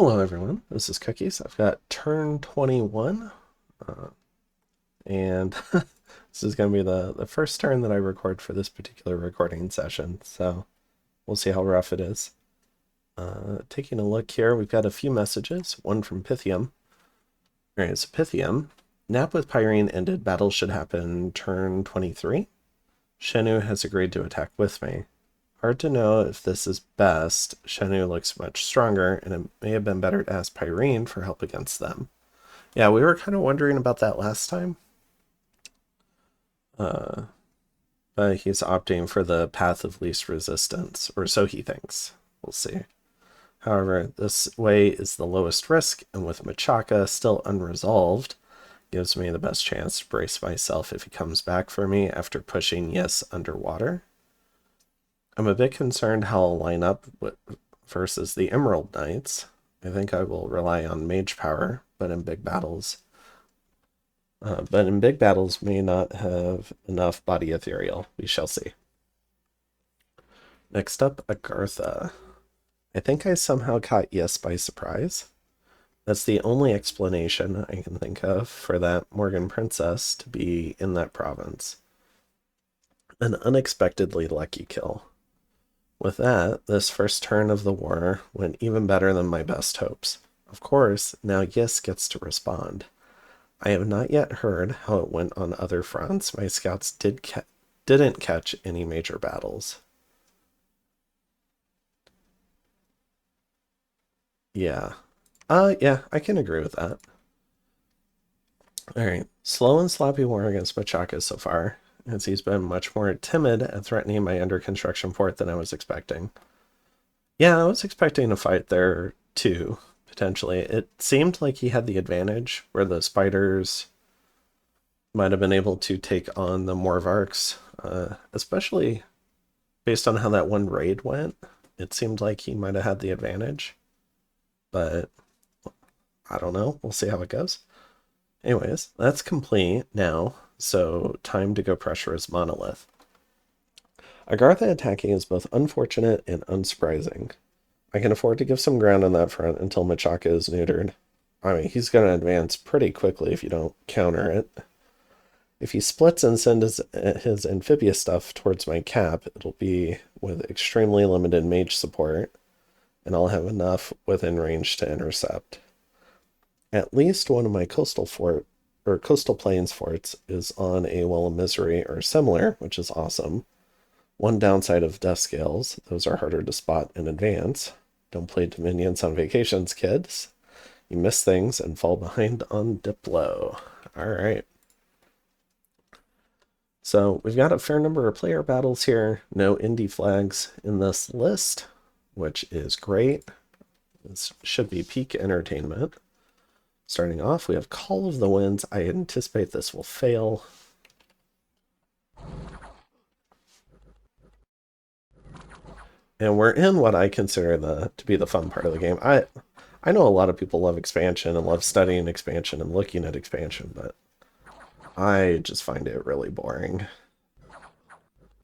Hello everyone, this is Cookies. I've got turn 21, and this is going to be the first turn that I record for this particular recording session, so we'll see how rough it is. Taking a look here, we've got a few messages, one from Pythium. Alright, so Pythium, nap with Pyrene ended, battle should happen turn 23. Shenu has agreed to attack with me. Hard to know if this is best. Shenu looks much stronger, and it may have been better to ask Pyrene for help against them. Yeah, we were kind of wondering about that last time. But he's opting for the path of least resistance, or so he thinks. We'll see. However, this way is the lowest risk, and with Machaka still unresolved, gives me the best chance to brace myself if he comes back for me after pushing Yes underwater. I'm a bit concerned how I'll line up versus the Emerald Knights. I think I will rely on mage power, but in big battles may not have enough body ethereal. We shall see. Next up, Agartha. I think I somehow caught Yes by surprise. That's the only explanation I can think of for that Morgan princess to be in that province. An unexpectedly lucky kill. With that, this first turn of the war went even better than my best hopes. Of course, now Yes gets to respond. I have not yet heard how it went on other fronts. My scouts didn't catch any major battles. Yeah. Yeah, I can agree with that. Alright, slow and sloppy war against Machaka so far, as he's been much more timid at threatening my under construction fort than I was expecting. Yeah, I was expecting a fight there too, potentially. It seemed like he had the advantage where the spiders might have been able to take on the Morvarks, especially based on how that one raid went. It seemed like he might have had the advantage, but I don't know. We'll see how it goes. Anyways, that's complete now, so time to go pressure his monolith. Agartha attacking is both unfortunate and unsurprising. I can afford to give some ground on that front until Machaka is neutered. I mean, he's going to advance pretty quickly if you don't counter it. If he splits and sends his amphibious stuff towards my cap, it'll be with extremely limited mage support, and I'll have enough within range to intercept. At least one of my coastal plains forts is on a Well of Misery or similar, which is awesome. One downside of death scales, those are harder to spot in advance. Don't play Dominions on vacations, kids. You miss things and fall behind on Diplo. Alright. So we've got a fair number of player battles here. No indie flags in this list, which is great. This should be peak entertainment. Starting off, we have Call of the Winds. I anticipate this will fail. And we're in what I consider to be the fun part of the game. I know a lot of people love expansion and love studying expansion and looking at expansion, but I just find it really boring.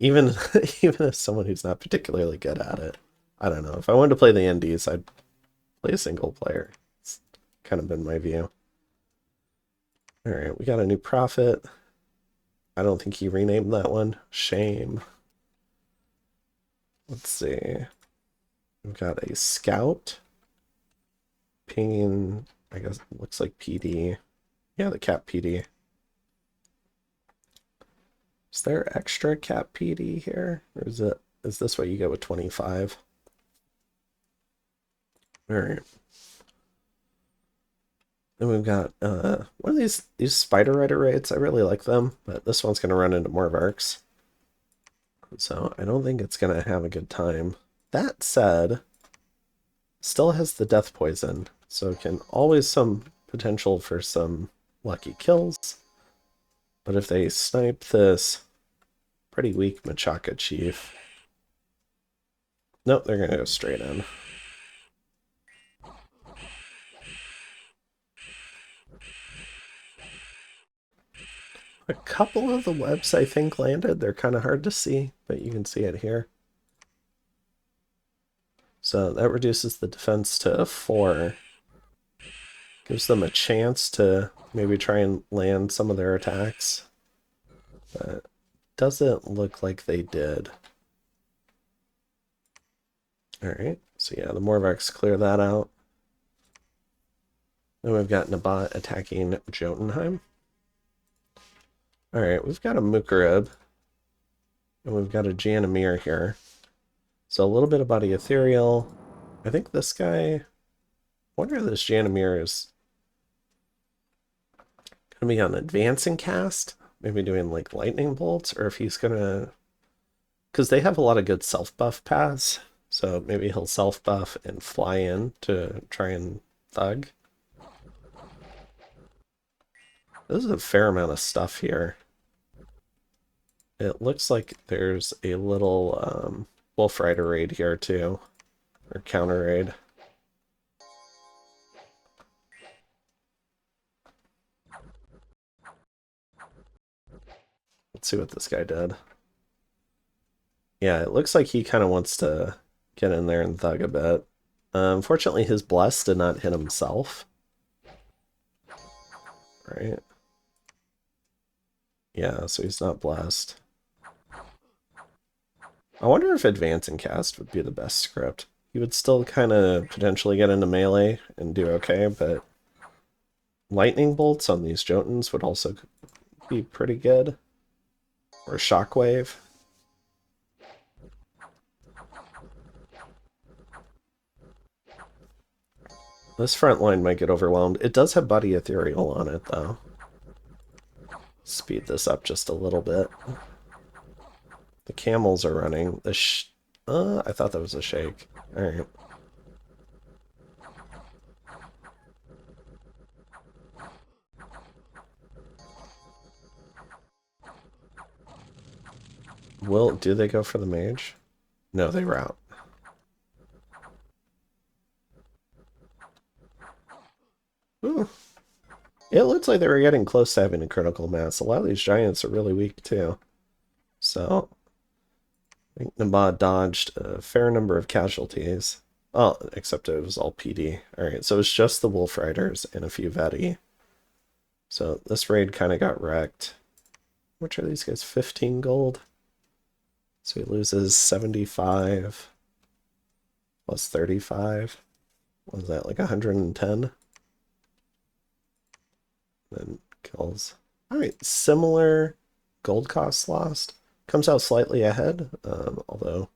Even even as someone who's not particularly good at it. I don't know. If I wanted to play the indies, I'd play a single player. It's kind of been my view. Alright, we got a new prophet. I don't think he renamed that one. Shame. Let's see. We've got a scout. Pinging, I guess it looks like PD. Yeah, the cap PD. Is there extra cap PD here? Or is this what you get with 25? Alright. Then we've got one of these Spider Rider raids. I really like them, but this one's going to run into more Varks. So I don't think it's going to have a good time. That said, still has the death poison, so can always some potential for some lucky kills. But if they snipe this pretty weak Machaka Chief, nope, they're going to go straight in. A couple of the webs I think landed. They're kind of hard to see, but you can see it here. So that reduces the defense to 4. Gives them a chance to maybe try and land some of their attacks. But doesn't look like they did. Alright, so yeah, the Morvarks clear that out. Then we've got Nabat attacking Jotunheim. Alright, we've got a Mukarib. And we've got a Janamir here. So a little bit about the Ethereal. I think this guy... I wonder if this Janamir is going to be on advancing cast. Maybe doing like lightning bolts. Or if he's going to... Because they have a lot of good self-buff paths. So maybe he'll self-buff and fly in to try and thug. This is a fair amount of stuff here. It looks like there's a little Wolf Rider raid here too. Or counter raid. Let's see what this guy did. Yeah, it looks like he kind of wants to get in there and thug a bit. Unfortunately, his bless did not hit himself. Right? Yeah, so he's not blessed. I wonder if advance and cast would be the best script. He would still kind of potentially get into melee and do okay, but lightning bolts on these Jotuns would also be pretty good. Or shockwave. This front line might get overwhelmed. It does have Buddy Ethereal on it, though. Speed this up just a little bit. The camels are running. I thought that was a shake. Alright. Do they go for the mage? No, they route. Ooh. It looks like they were getting close to having a critical mass. A lot of these giants are really weak too. So, I think Nabat dodged a fair number of casualties. Oh, except it was all PD. Alright, so it's just the Wolf Riders and a few Veti. So this raid kind of got wrecked. Which are these guys? 15 gold? So he loses 75 plus 35. What was that, like 110? Then kills. Alright, similar gold cost lost. Comes out slightly ahead, although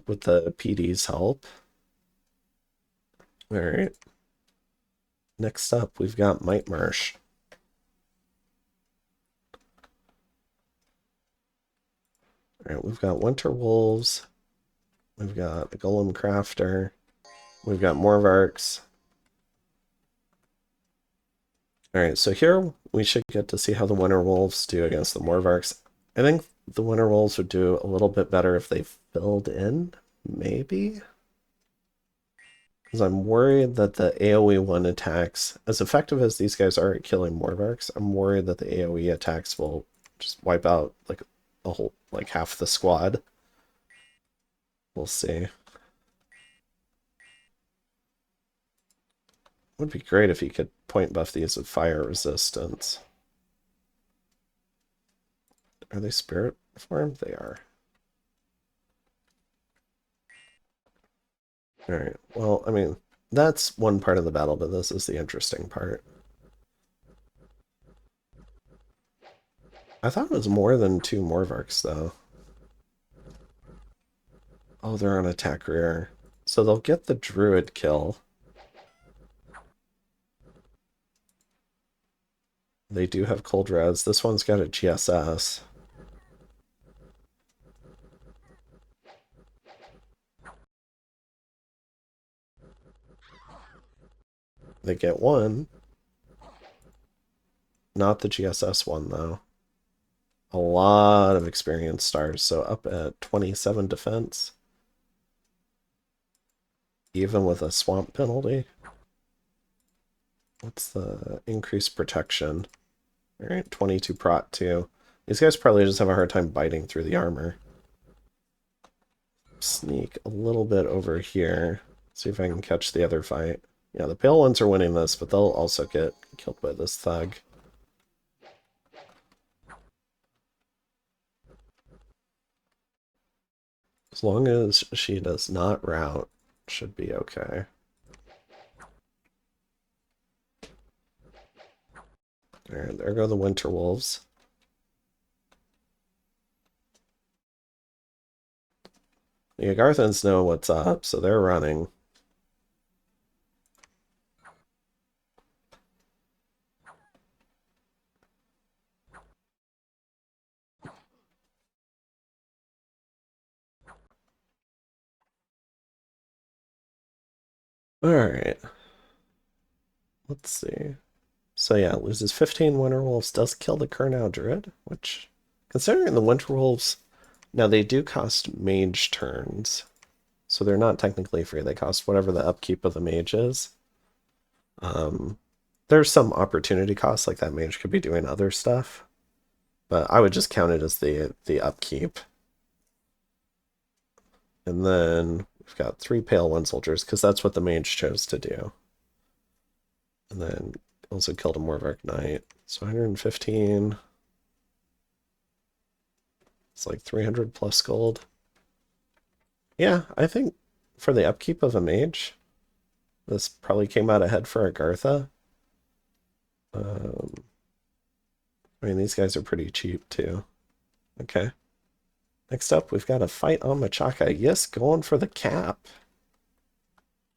with the PD's help. Alright. Next up, we've got Might Marsh. Alright, we've got Winter Wolves. We've got a Golem Crafter. We've got Morvarks. Alright, so here we should get to see how the Winter Wolves do against the Morvarks. I think the Winter Wolves would do a little bit better if they filled in, maybe? Because I'm worried that the AoE 1 attacks, as effective as these guys are at killing Morvarks, I'm worried that the AoE attacks will just wipe out like a whole, like half the squad. We'll see. Would be great if he could point buff these with fire resistance. Are they spirit form? They are. Alright, well, I mean, that's one part of the battle, but this is the interesting part. I thought it was more than 2 Morvarks, though. Oh, they're on attack rear. So they'll get the Druid kill. They do have cold res. This one's got a GSS. They get one. Not the GSS one, though. A lot of experience stars, so up at 27 defense. Even with a swamp penalty. What's the increased protection? Alright, 22 prot too. These guys probably just have a hard time biting through the armor. Sneak a little bit over here. See if I can catch the other fight. Yeah, the pale ones are winning this, but they'll also get killed by this thug. As long as she does not rout, should be okay. Alright, there go the Winter Wolves. The Agarthans know what's up, so they're running. Alright. Let's see. So yeah, loses 15 Winter Wolves, does kill the Kurnow Druid, which, considering the Winter Wolves, now they do cost mage turns. So they're not technically free. They cost whatever the upkeep of the mage is. There's some opportunity costs, like that mage could be doing other stuff. But I would just count it as the upkeep. And then we've got 3 Pale One Soldiers, because that's what the mage chose to do. And then also killed a Morvark Knight. So 115. It's like 300 plus gold. Yeah, I think for the upkeep of a mage, this probably came out ahead for Agartha. I mean, these guys are pretty cheap too. Okay. Next up, we've got a fight on Machaka. Yes, going for the cap.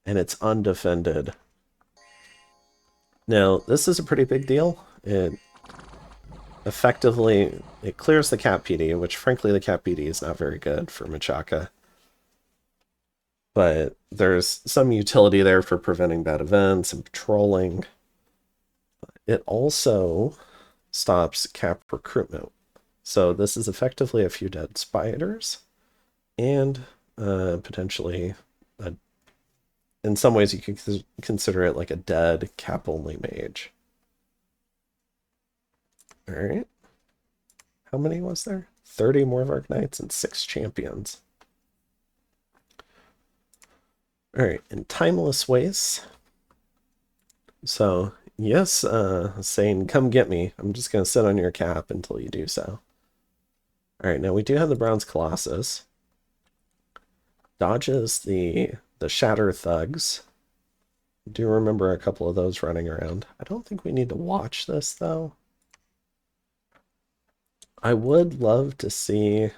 And it's undefended. Now, this is a pretty big deal. It effectively, it clears the cap PD, which frankly the cap PD is not very good for Machaka. But there's some utility there for preventing bad events and patrolling. It also stops cap recruitment. So this is effectively a few dead spiders and potentially, in some ways you could consider it like a dead cap-only mage. All right. How many was there? 30 Morvark Knights and 6 champions. All right, and Timeless Waste. So, yes, saying, come get me. I'm just going to sit on your cap until you do so. All right, now we do have the Bronze Colossus. Dodges the Shatter Thugs. Do remember a couple of those running around. I don't think we need to watch this, though. I would love to see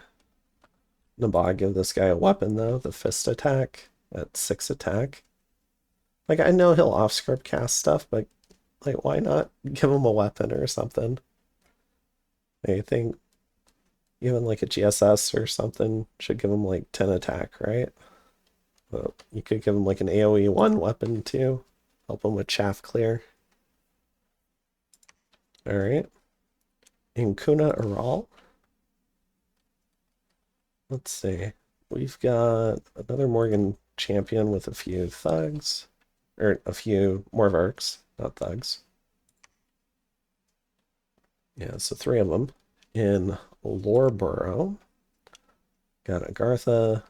Nabag give this guy a weapon, though. The Fist Attack at 6 attack. Like, I know he'll off-script cast stuff, but, like, why not give him a weapon or something? I think even, like, a GSS or something should give him, like, 10 attack, right? Well, you could give him, like, an AoE 1 weapon, too. Help him with chaff clear. Alright. Inkuna Aral. Let's see. We've got another Morgan champion with a few thugs. Or a few Morvarks, not thugs. Yeah, so 3 of them. In Loreborough. Got Agartha.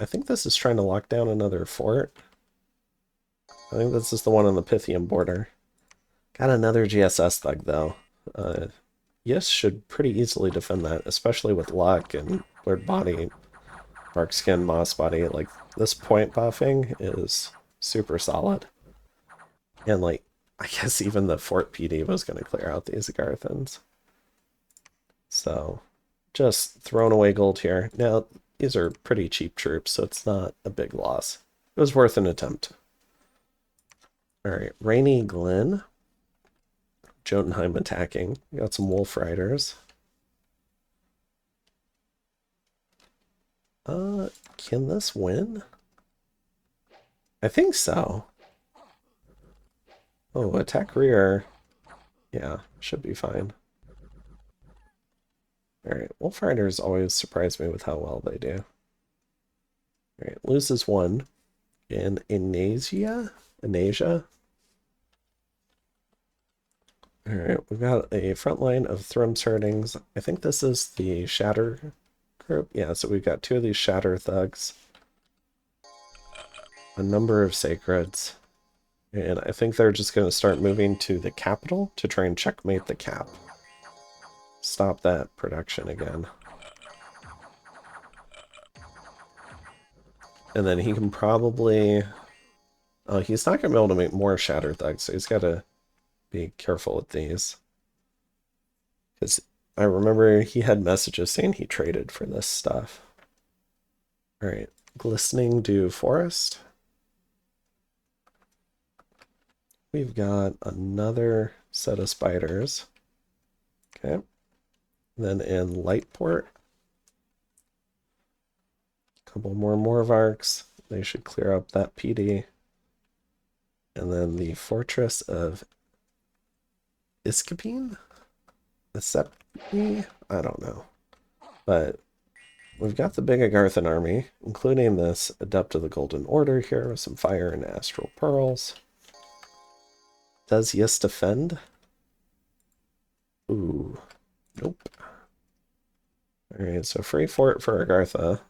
I think this is trying to lock down another fort. I think this is the one on the Pythium border. Got another GSS thug, though. Yes, should pretty easily defend that, especially with luck and Blurred Body, Bark Skin, Moss Body. Like, this point buffing is super solid. And, like, I guess even the Fort PD was going to clear out these Agarthans. So, just throwing away gold here. Now, these are pretty cheap troops, so it's not a big loss. It was worth an attempt. Alright, Rainy Glen. Jotunheim attacking. We got some Wolf Riders. Can this win? I think so. Oh, attack rear. Yeah, should be fine. Alright, Wolf Riders always surprise me with how well they do. Alright, loses 1 in Inasia? Alright, we've got a front line of Thrumsherdings. I think this is the Shatter group. Yeah, so we've got 2 of these Shatter thugs. A number of Sacreds. And I think they're just going to start moving to the capital to try and checkmate the cap. Stop that production again. And then he can probably... Oh, he's not going to be able to make more Shatter Thugs, so he's got to be careful with these. Because I remember he had messages saying he traded for this stuff. Alright, Glistening Dew Forest. We've got another set of spiders. Okay. Then in Lightport, a couple more Morvarks. They should clear up that PD. And then the Fortress of Iskapine? Isepi? I don't know. But we've got the big Agarthan army, including this Adept of the Golden Order here with some fire and astral pearls. Does Yis defend? Ooh. Nope. Alright, so free fort for Agartha.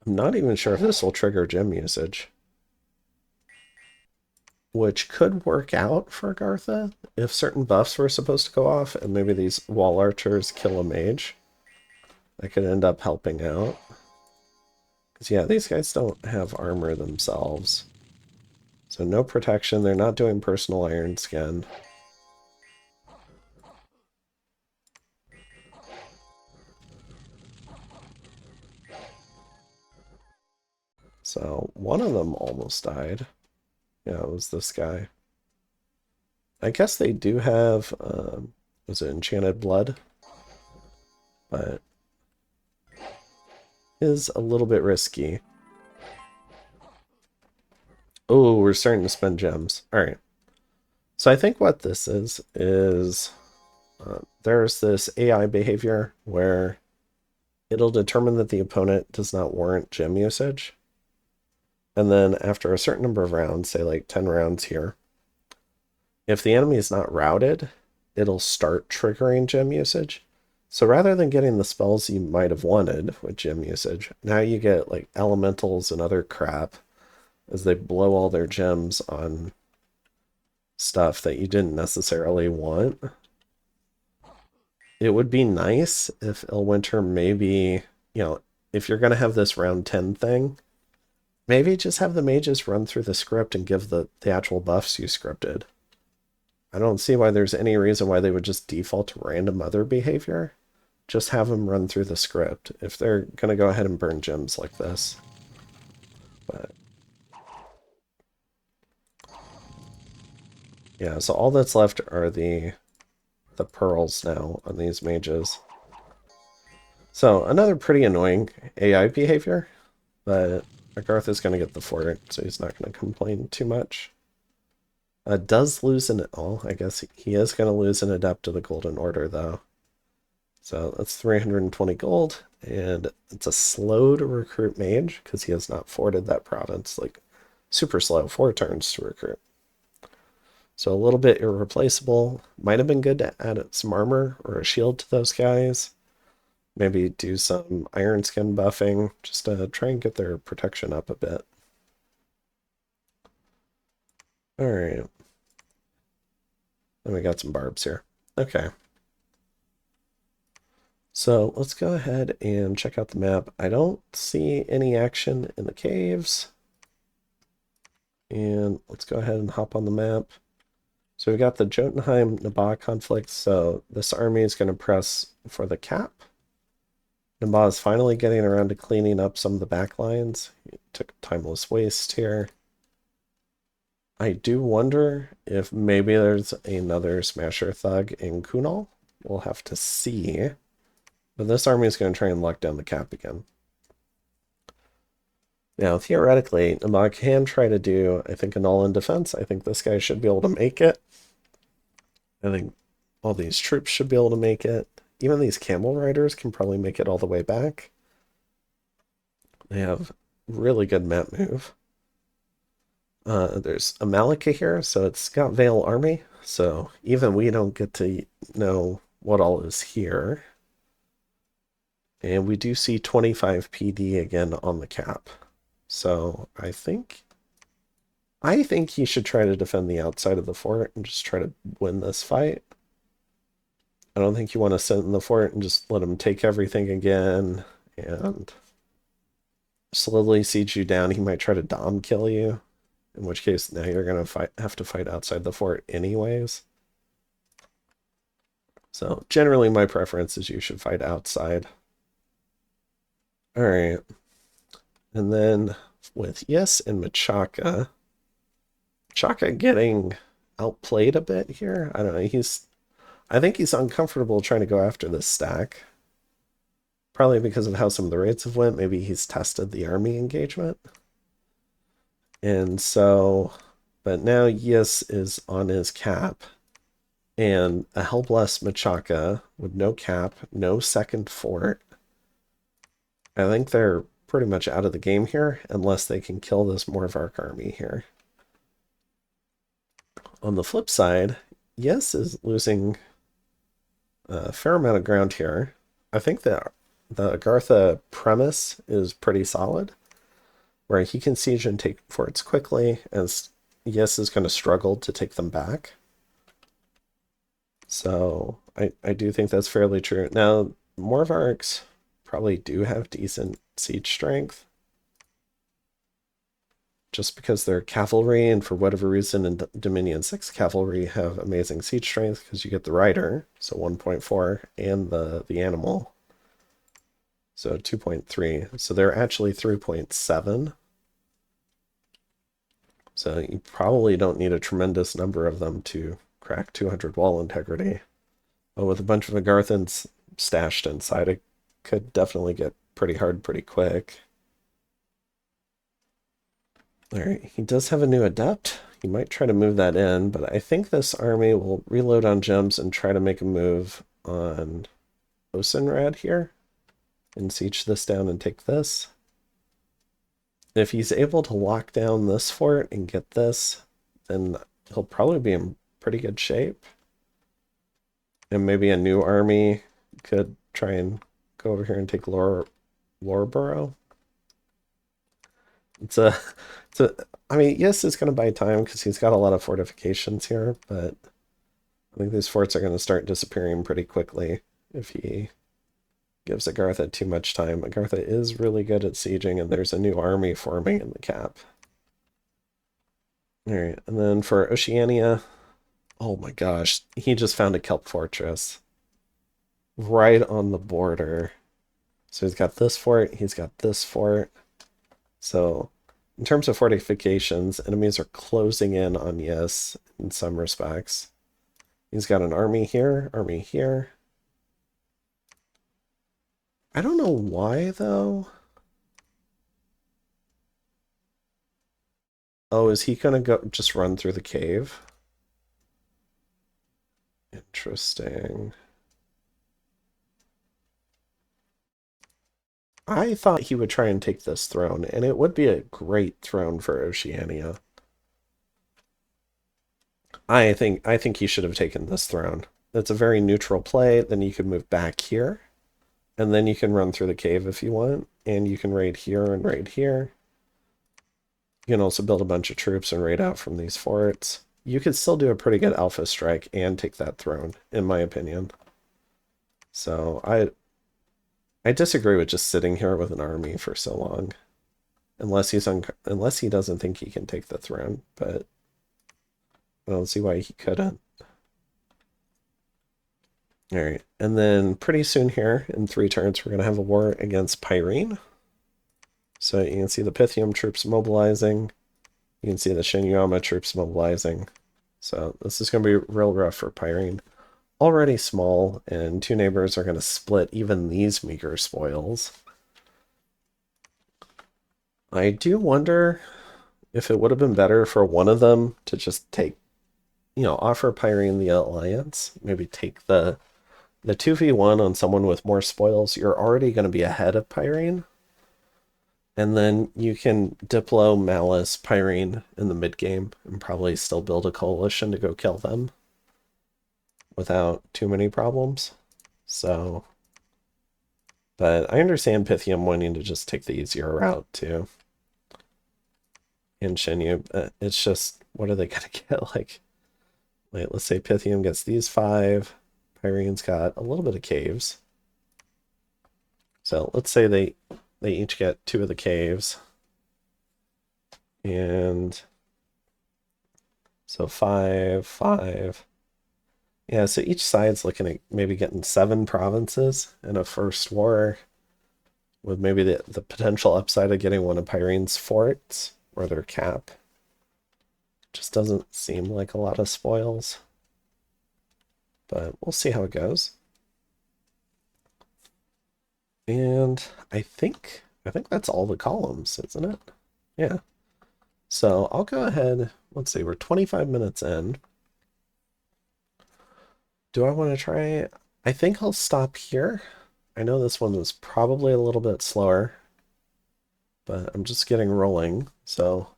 I'm not even sure if this will trigger gem usage. Which could work out for Agartha if certain buffs were supposed to go off and maybe these wall archers kill a mage. That could end up helping out. Because yeah, these guys don't have armor themselves. So no protection, they're not doing personal iron skin. So one of them almost died. Yeah, it was this guy. I guess they do have, was it Enchanted Blood? But is a little bit risky. Oh, we're starting to spend gems. All right. So I think what this is there's this AI behavior where it'll determine that the opponent does not warrant gem usage. And then after a certain number of rounds, say like 10 rounds here, if the enemy is not routed, it'll start triggering gem usage. So rather than getting the spells you might have wanted with gem usage, now you get like elementals and other crap as they blow all their gems on stuff that you didn't necessarily want. It would be nice if Ilwinter maybe, if you're going to have this round 10 thing, maybe just have the mages run through the script and give the actual buffs you scripted. I don't see why there's any reason why they would just default to random other behavior. Just have them run through the script if they're going to go ahead and burn gems like this. But yeah, so all that's left are the pearls now on these mages. So another pretty annoying AI behavior, but Agartha is going to get the fort, so he's not going to complain too much. Does lose an... Oh, I guess he is going to lose an Adept of the Golden Order, though. So that's 320 gold, and it's a slow to recruit mage, because he has not forted that province. Like, super slow, 4 turns to recruit. So a little bit irreplaceable. Might have been good to add some armor or a shield to those guys. Maybe do some iron skin buffing, just to try and get their protection up a bit. Alright. Then we got some barbs here. Okay. So let's go ahead and check out the map. I don't see any action in the caves. And let's go ahead and hop on the map. So we got the Jotunheim-Nabha conflict, so this army is going to press for the cap. Nabha is finally getting around to cleaning up some of the back lines. He took Timeless Waste here. I do wonder if maybe there's another Smasher Thug in Kunal. We'll have to see. But this army is going to try and lock down the cap again. Now, theoretically, Nabha can try to do, I think, an all-in defense. I think this guy should be able to make it. I think all these troops should be able to make it. Even these camel riders can probably make it all the way back. They have really good map move. There's a Malika here, so it's got Veil Army. So even we don't get to know what all is here. And we do see 25 PD again on the cap. So I think he should try to defend the outside of the fort and just try to win this fight. I don't think you want to sit in the fort and just let him take everything again and slowly siege you down. He might try to dom kill you, in which case now you're gonna have to fight outside the fort anyways. So generally my preference is you should fight outside. All right. And then with Yes and Machaka getting outplayed a bit here. I don't know. I think he's uncomfortable trying to go after this stack. Probably because of how some of the raids have went. Maybe he's tested the army engagement. And so, but now Yes is on his cap. And a Hellblessed Machaka with no cap, no second fort. I think they're pretty much out of the game here, unless they can kill this Morvark army here. On the flip side, Yes is losing a fair amount of ground here. I think that the Agartha premise is pretty solid, where he can siege and take forts quickly, as Yes is going to struggle to take them back. So I do think that's fairly true. Now, Morvarks probably do have decent siege strength, just because they're cavalry, and for whatever reason in Dominion 6 cavalry have amazing siege strength because you get the rider, so 1.4, and the animal, so 2.3. So they're actually 3.7. So you probably don't need a tremendous number of them to crack 200 wall integrity. But with a bunch of Agarthans stashed inside, it could definitely get pretty hard pretty quick. Alright, he does have a new adept. He might try to move that in, but I think this army will reload on gems and try to make a move on Osenrad here and siege this down and take this. If he's able to lock down this fort and get this, then he'll probably be in pretty good shape. And maybe a new army could try and go over here and take Loreborough. I mean, yes, it's going to buy time because he's got a lot of fortifications here, but I think these forts are going to start disappearing pretty quickly if he gives Agartha too much time. Agartha is really good at sieging, and there's a new army forming in the cap. All right, and then for Oceania, oh my gosh, he just found a kelp fortress right on the border. So he's got this fort, he's got this fort. So in terms of fortifications, enemies are closing in on Yes in some respects. He's got an army here, army here. I don't know why, though. Oh, is he gonna go just run through the cave? Interesting. I thought he would try and take this throne, and it would be a great throne for Oceania. I think he should have taken this throne. It's a very neutral play. Then you could move back here, and then you can run through the cave if you want, and you can raid here and raid here. You can also build a bunch of troops and raid out from these forts. You could still do a pretty good alpha strike and take that throne, in my opinion. So I disagree with just sitting here with an army for so long, unless he doesn't think he can take the throne. But I don't see why he couldn't. All right, and then pretty soon here, in 3 turns, we're going to have a war against Pyrene. So you can see the Pythium troops mobilizing. You can see the Shinyama troops mobilizing. So this is going to be real rough for Pyrene. Already small, and 2 neighbors are going to split even these meager spoils. I do wonder if it would have been better for one of them to just take, offer Pyrene the alliance, maybe take the 2v1 on someone with more spoils. You're already going to be ahead of Pyrene. And then you can Diplo, Malice, Pyrene in the mid-game and probably still build a coalition to go kill them without too many problems. So, but I understand Pythium wanting to just take the easier route too. and Shinyu. It's just, what are they gonna get? Like, let's say Pythium gets these 5. Pyrene's got a little bit of caves. So let's say they each get 2 of the caves. And so 5, 5. Yeah, so each side's looking at maybe getting 7 provinces in a first war, with maybe the potential upside of getting one of Pyrene's forts or their cap. Just doesn't seem like a lot of spoils. But we'll see how it goes. And I think that's all the columns, isn't it? Yeah. So I'll go ahead. Let's see, we're 25 minutes in. Do I want to try? I think I'll stop here. I know this one was probably a little bit slower, but I'm just getting rolling. So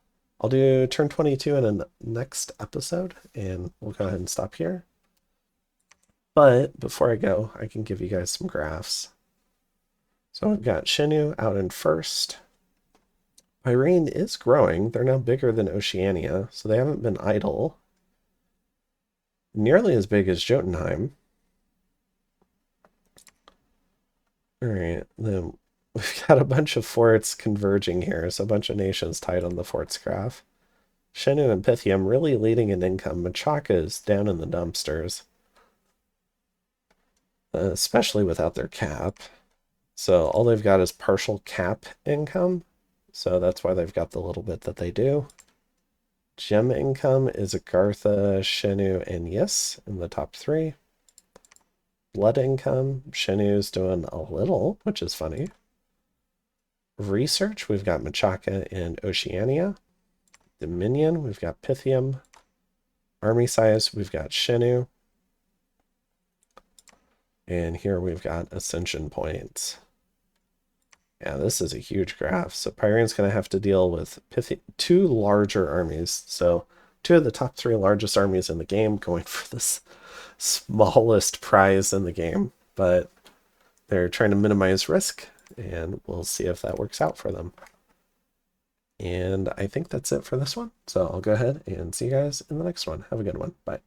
I'll do turn 22 in a next episode, and we'll go ahead and stop here. But before I go, I can give you guys some graphs. So we've got Shinyu out in first. Irene is growing. They're now bigger than Oceania, so they haven't been idle. Nearly as big as Jotunheim. All right, then we've got a bunch of forts converging here, so a bunch of nations tied on the forts graph. Shenhu and Pythium really leading in income. Machaka is down in the dumpsters, especially without their cap. So all they've got is partial cap income, so that's why they've got the little bit that they do. Gem income is Agartha, Shenhu, and Yis in the top 3. Blood income, Shenhu's doing a little, which is funny. Research, we've got Machaka and Oceania. Dominion, we've got Pythium. Army size, we've got Shenhu. And here we've got ascension points. Yeah, this is a huge graph. So Pyrene's going to have to deal with 2 larger armies. So 2 of the top 3 largest armies in the game going for this smallest prize in the game. But they're trying to minimize risk, and we'll see if that works out for them. And I think that's it for this one. So I'll go ahead and see you guys in the next one. Have a good one. Bye.